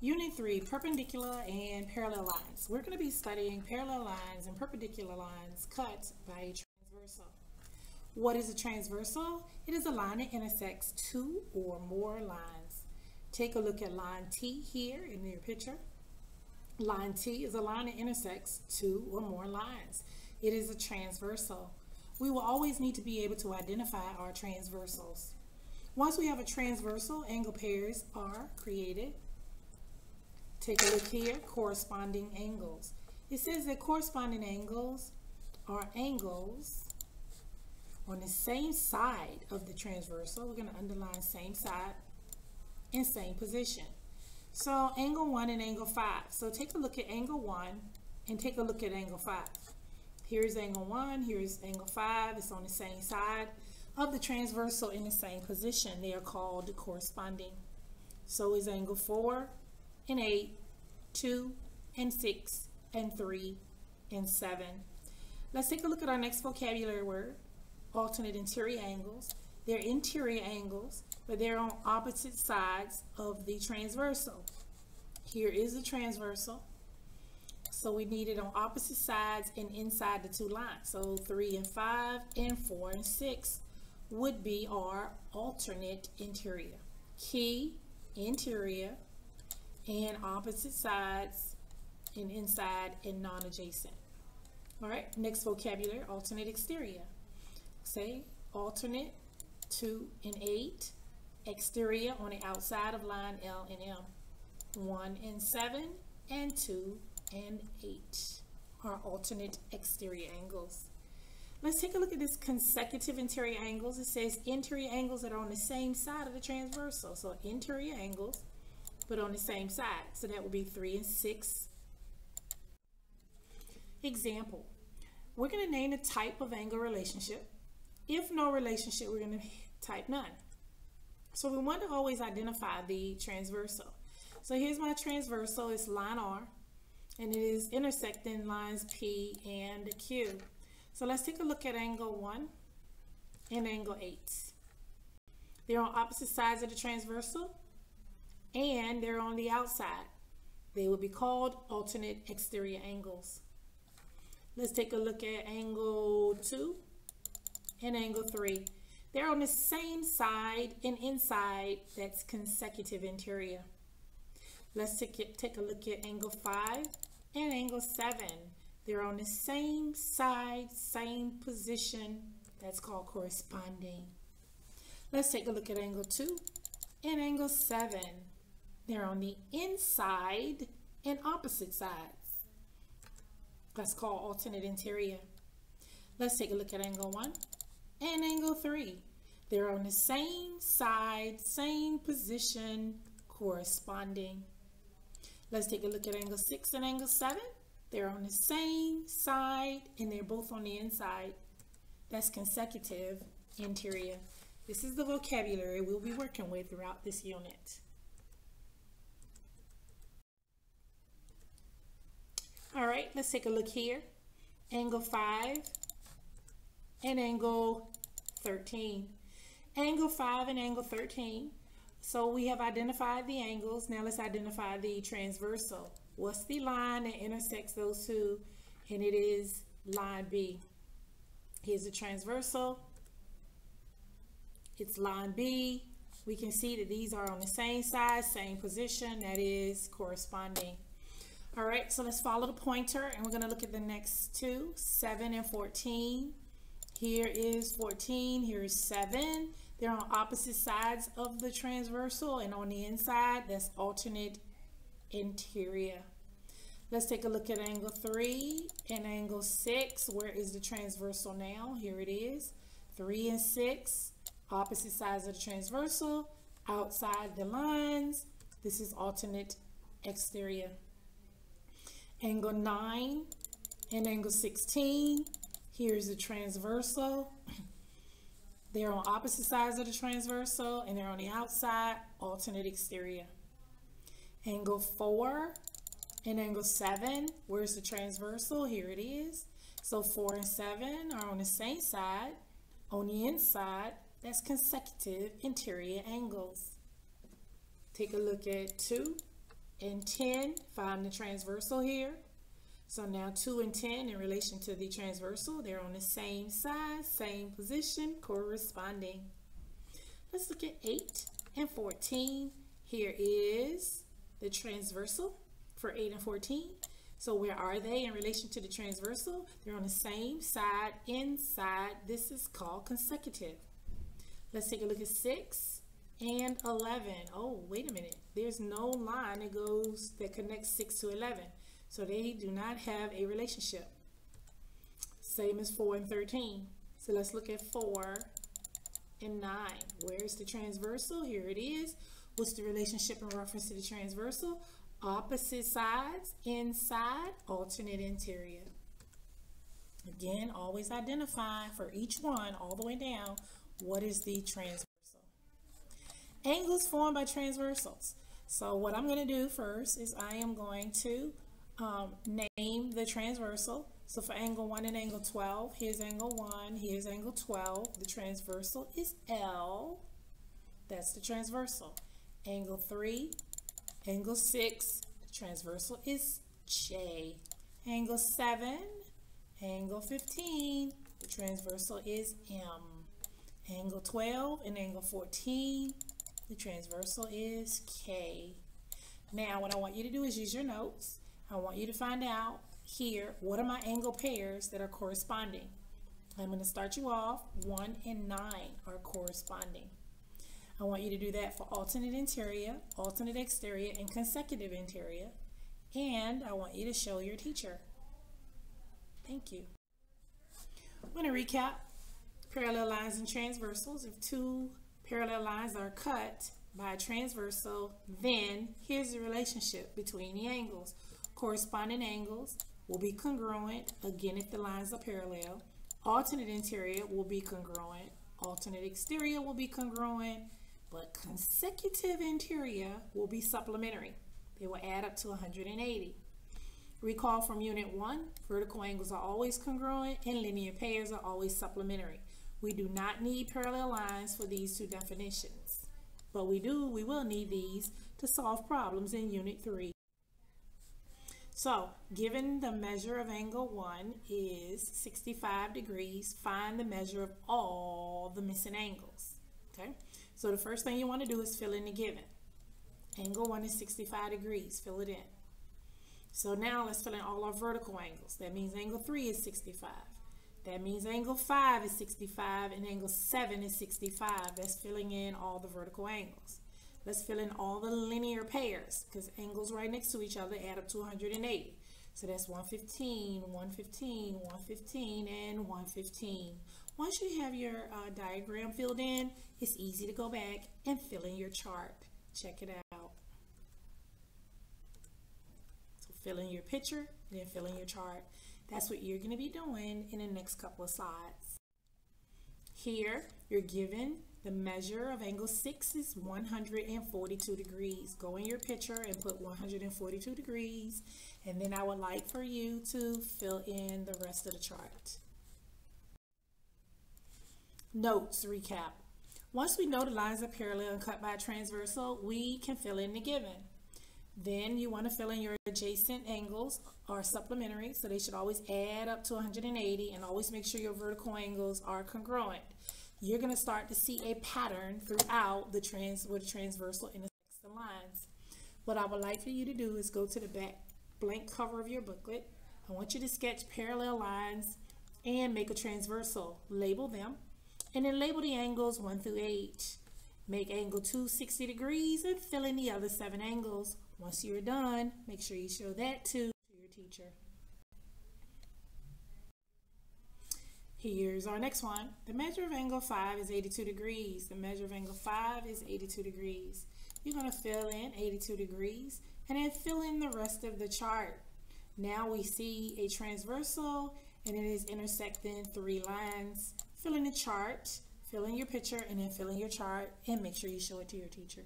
Unit 3, perpendicular and parallel lines. We're going to be studying parallel lines and perpendicular lines cut by a transversal. What is a transversal? It is a line that intersects two or more lines. Take a look at line T here in your picture. Line T is a line that intersects two or more lines. It is a transversal. We will always need to be able to identify our transversals. Once we have a transversal, angle pairs are created. Take a look here, corresponding angles. It says that corresponding angles are angles on the same side of the transversal. We're going to underline same side and same position. So angle 1 and angle 5. So take a look at angle 1 and take a look at angle 5. Here's angle 1, here's angle 5. It's on the same side of the transversal in the same position. They are called corresponding. So is angle 4 and 8, 2 and 6 and 3 and 7. Let's take a look at our next vocabulary word, alternate interior angles. They're interior angles, but they're on opposite sides of the transversal. Here is the transversal. So we need it on opposite sides and inside the two lines. So 3 and 5 and 4 and 6 would be our alternate interior. Key, interior, and opposite sides and inside and non-adjacent. All right, next vocabulary, alternate exterior. Say alternate 2 and 8, exterior on the outside of line L and M. 1 and 7 and 2 and 8 are alternate exterior angles. Let's take a look at this consecutive interior angles. It says interior angles that are on the same side of the transversal. So interior angles, but on the same side. So that would be 3 and 6. Example, we're going to name the type of angle relationship. If no relationship, we're going to type none. So we want to always identify the transversal. So here's my transversal. It's line R, and it is intersecting lines P and Q. So let's take a look at angle 1 and angle 8. They're on opposite sides of the transversal, and they're on the outside. They will be called alternate exterior angles. Let's take a look at angle 2 and angle 3. They're on the same side and inside. That's consecutive interior. Let's take a look at angle 5 and angle 7. They're on the same side, same position. That's called corresponding. Let's take a look at angle 2 and angle 7. They're on the inside and opposite sides. That's called alternate interior. Let's take a look at angle 1 and angle 3. They're on the same side, same position, corresponding. Let's take a look at angle 6 and angle 7. They're on the same side and they're both on the inside. That's consecutive interior. This is the vocabulary we'll be working with throughout this unit. All right, let's take a look here. Angle 5 and angle 13. Angle 5 and angle 13. So we have identified the angles. Now let's identify the transversal. What's the line that intersects those two? And it is line B. Here's the transversal. It's line B. We can see that these are on the same side, same position. That is corresponding. All right, so let's follow the pointer and we're going to look at the next two, 7 and 14. Here is 14, here is 7. They're on opposite sides of the transversal, and on the inside, that's alternate interior. Let's take a look at angle 3 and angle 6. Where is the transversal now? Here it is. 3 and 6, opposite sides of the transversal, outside the lines. This is alternate exterior. Angle 9 and angle 16. Here's the transversal. They're on opposite sides of the transversal and they're on the outside, alternate exterior. Angle 4 and angle 7. Where's the transversal? Here it is. So 4 and 7 are on the same side. On the inside, that's consecutive interior angles. Take a look at 2 and 10, find the transversal here. So now 2 and 10 in relation to the transversal, they're on the same side, same position, corresponding. Let's look at 8 and 14. Here is the transversal for 8 and 14. So where are they in relation to the transversal? They're on the same side, inside. This is called consecutive. Let's take a look at 6 and 11. Oh, wait a minute. There's no line that connects 6 to 11. So they do not have a relationship. Same as 4 and 13. So let's look at 4 and 9. Where's the transversal? Here it is. What's the relationship in reference to the transversal? Opposite sides, inside, alternate interior. Again, always identify for each one all the way down what is the transversal. Angles formed by transversals. So what I'm going to do first is I am going to name the transversal. So for angle 1 and angle 12, here's angle 1, here's angle 12. The transversal is L. That's the transversal. Angle 3, angle 6, the transversal is J. Angle 7, angle 15, the transversal is M. Angle 12 and angle 14, the transversal is K. Now what I want you to do is use your notes. I want you to find out here, what are my angle pairs that are corresponding? I'm going to start you off. 1 and 9 are corresponding. I want you to do that for alternate interior, alternate exterior, and consecutive interior. And I want you to show your teacher. Thank you. I'm going to recap parallel lines and transversals. If 2 parallel lines are cut by a transversal, then here's the relationship between the angles. Corresponding angles will be congruent, again, if the lines are parallel. Alternate interior will be congruent. Alternate exterior will be congruent. But consecutive interior will be supplementary. They will add up to 180. Recall from Unit 1, vertical angles are always congruent and linear pairs are always supplementary. We do not need parallel lines for these two definitions. But we will need these to solve problems in Unit 3. So, given the measure of angle 1 is 65 degrees, find the measure of all the missing angles. Okay? So the first thing you want to do is fill in the given. Angle 1 is 65 degrees. Fill it in. So now let's fill in all our vertical angles. That means angle 3 is 65. That means angle 5 is 65 and angle 7 is 65. That's filling in all the vertical angles. Let's fill in all the linear pairs because angles right next to each other add up to 180. So that's 115, 115, 115, and 115. Once you have your diagram filled in, it's easy to go back and fill in your chart. Check it out. So fill in your picture and then fill in your chart. That's what you're going to be doing in the next couple of slides. Here, you're given the measure of angle 6 is 142 degrees. Go in your picture and put 142 degrees. And then I would like for you to fill in the rest of the chart. Notes recap. Once we know the lines are parallel and cut by a transversal, we can fill in the given. Then you want to fill in your adjacent angles are supplementary, so they should always add up to 180, and always make sure your vertical angles are congruent. You're going to start to see a pattern throughout the transversal intersects the lines. What I would like for you to do is go to the back blank cover of your booklet. I want you to sketch parallel lines and make a transversal. Label them, and then label the angles 1 through 8. Make angle 2 60 degrees and fill in the other 7 angles. Once you're done, make sure you show that to your teacher. Here's our next one. The measure of angle 5 is 82 degrees. The measure of angle 5 is 82 degrees. You're going to fill in 82 degrees and then fill in the rest of the chart. Now we see a transversal and it is intersecting 3 lines. Fill in the chart, fill in your picture, and then fill in your chart, and make sure you show it to your teacher.